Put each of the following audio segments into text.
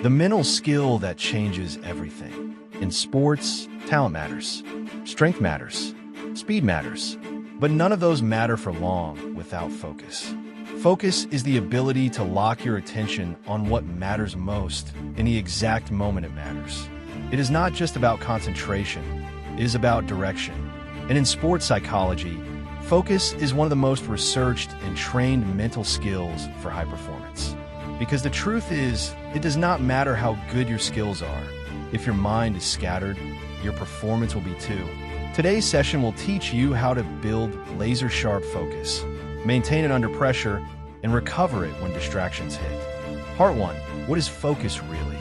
the mental skill that changes everything. In sports, talent matters, strength matters, speed matters, but none of those matter for long without focus. Focus is the ability to lock your attention on what matters most in the exact moment it matters. It is not just about concentration, it is about direction. And in sports psychology, focus is one of the most researched and trained mental skills for high performance. Because the truth is, it does not matter how good your skills are. If your mind is scattered, your performance will be too. Today's session will teach you how to build laser-sharp focus, maintain it under pressure, and recover it when distractions hit. Part 1. What is focus really?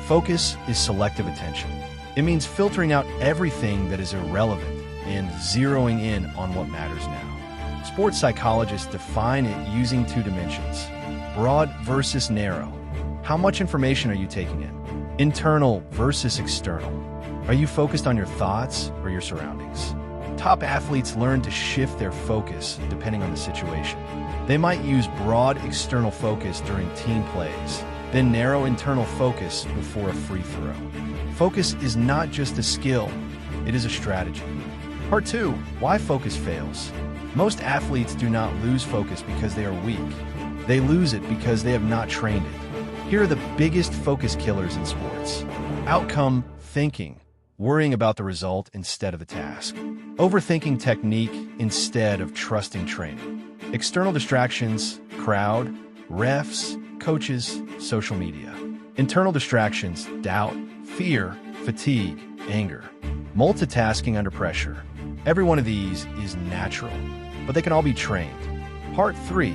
Focus is selective attention. It means filtering out everything that is irrelevant and zeroing in on what matters now. Sports psychologists define it using 2 dimensions: broad versus narrow. How much information are you taking in? Internal versus external. Are you focused on your thoughts or your surroundings? Top athletes learn to shift their focus depending on the situation. They might use broad external focus during team plays, then narrow internal focus before a free throw. Focus is not just a skill, it is a strategy. Part 2. Why focus fails. Most athletes do not lose focus because they are weak. They lose it because they have not trained it. Here are the biggest focus killers in sports. Outcome thinking, worrying about the result instead of the task. Overthinking technique instead of trusting training. External distractions, crowd, refs, coaches, social media. Internal distractions, doubt, fear, fatigue, anger. Multitasking under pressure. Every one of these is natural, but they can all be trained. Part 3.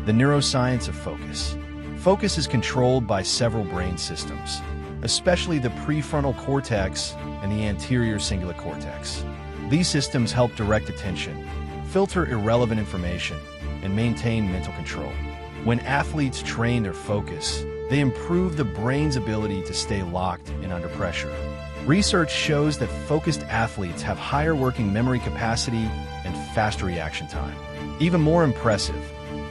The neuroscience of focus. Focus is controlled by several brain systems, especially the prefrontal cortex and the anterior cingulate cortex. These systems help direct attention, filter irrelevant information, and maintain mental control. When athletes train their focus, they improve the brain's ability to stay locked and under pressure. Research shows that focused athletes have higher working memory capacity and faster reaction time. Even more impressive,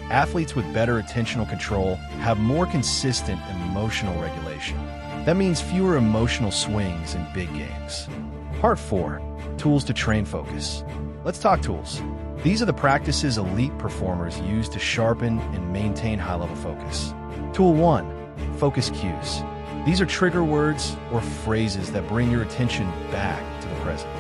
athletes with better attentional control have more consistent emotional regulation. That means fewer emotional swings in big games. Part 4. Tools to train focus. Let's talk tools. These are the practices elite performers use to sharpen and maintain high-level focus. Tool 1. Focus cues. These are trigger words or phrases that bring your attention back to the present.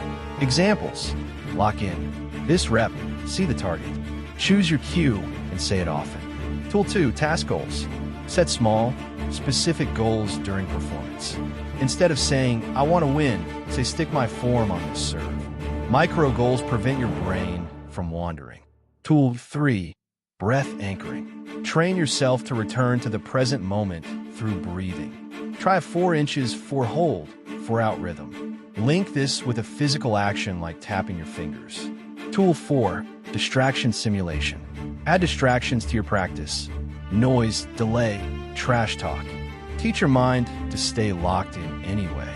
Examples. Lock in. This rep, see the target. Choose your cue and say it often. Tool 2. Task goals. Set small, specific goals during performance. Instead of saying, I want to win, say stick my form on this serve. Micro goals prevent your brain from wandering. Tool 3. Breath anchoring. Train yourself to return to the present moment through breathing. Try a 4 inches 4 hold, 4 out rhythm. Link this with a physical action like tapping your fingers. Tool 4. Distraction simulation. Add distractions to your practice. Noise, delay, trash talk. Teach your mind to stay locked in anyway.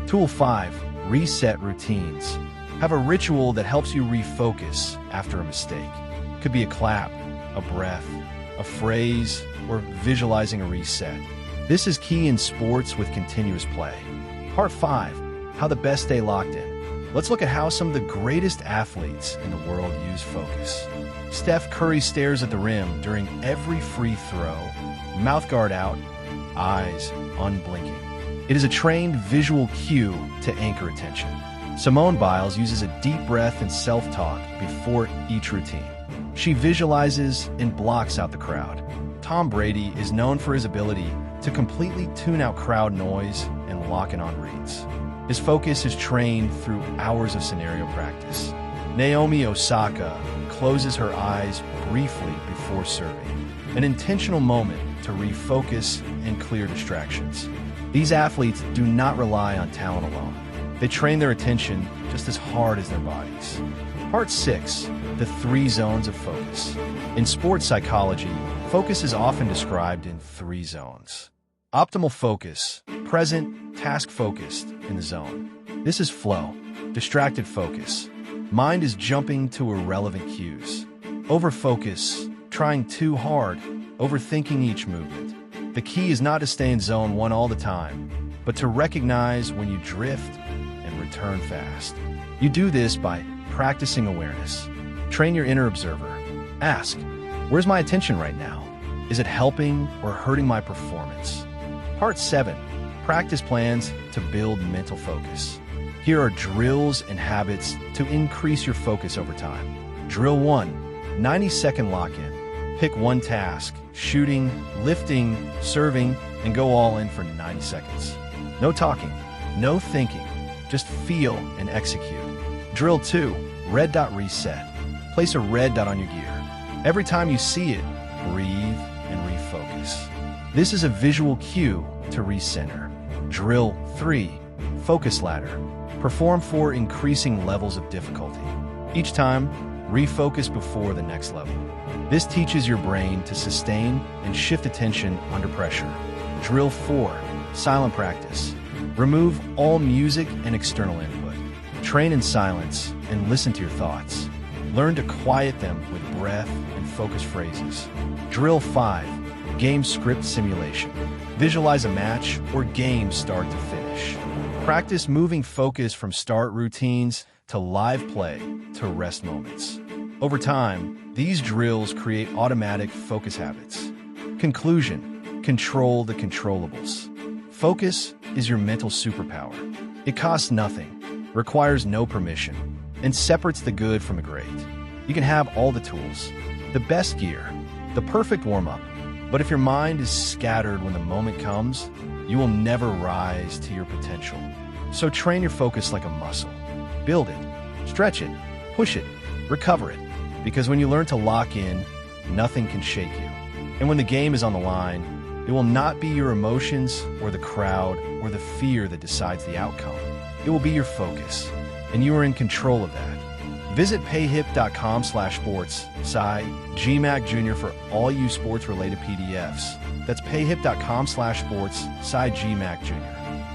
Tool 5. Reset routines. Have a ritual that helps you refocus after a mistake. Could be a clap, a breath, a phrase, or visualizing a reset. This is key in sports with continuous play. Part 5. How the best stay locked in. Let's look at how some of the greatest athletes in the world use focus. Steph Curry stares at the rim during every free throw, mouth guard out, eyes unblinking. It is a trained visual cue to anchor attention. Simone Biles uses a deep breath and self-talk before each routine. She visualizes and blocks out the crowd. Tom Brady is known for his ability to completely tune out crowd noise and lock in on reads. His focus is trained through hours of scenario practice. Naomi Osaka closes her eyes briefly before serving, an intentional moment to refocus and clear distractions. These athletes do not rely on talent alone. They train their attention just as hard as their bodies. Part 6. The 3 zones of focus. In sports psychology, focus is often described in 3 zones. Optimal focus, present, task-focused in the zone. This is flow, distracted focus. Mind is jumping to irrelevant cues. Overfocus, trying too hard, overthinking each movement. The key is not to stay in zone 1 all the time, but to recognize when you drift and return fast. You do this by practicing awareness. Train your inner observer. Ask, where's my attention right now? Is it helping or hurting my performance? Part 7. Practice plans to build mental focus. Here are drills and habits to increase your focus over time. Drill 1. 90-second lock-in. Pick one task, shooting, lifting, serving, and go all in for 90 seconds. No talking, no thinking, just feel and execute. Drill 2. Red dot reset. Place a red dot on your gear. Every time you see it, breathe and refocus. This is a visual cue to recenter. Drill 3. Focus ladder. Perform 4 increasing levels of difficulty. Each time, refocus before the next level. This teaches your brain to sustain and shift attention under pressure. Drill 4. Silent practice. Remove all music and external input. Train in silence and listen to your thoughts. Learn to quiet them with breath and focus phrases. Drill 5. Game script simulation. Visualize a match or game start to finish. Practice moving focus from start routines to live play to rest moments. Over time, these drills create automatic focus habits. Conclusion: control the controllables. Focus is your mental superpower. It costs nothing, requires no permission, and separates the good from the great. You can have all the tools, the best gear, the perfect warm-up, but if your mind is scattered when the moment comes, you will never rise to your potential. So train your focus like a muscle. Build it, stretch it, push it, recover it, because when you learn to lock in, nothing can shake you. And when the game is on the line, it will not be your emotions or the crowd or the fear that decides the outcome. It will be your focus, and you are in control of that. Visit payhip.com/sports, GMAC Jr. for all you sports-related PDFs. That's payhip.com/sports, GMAC Jr.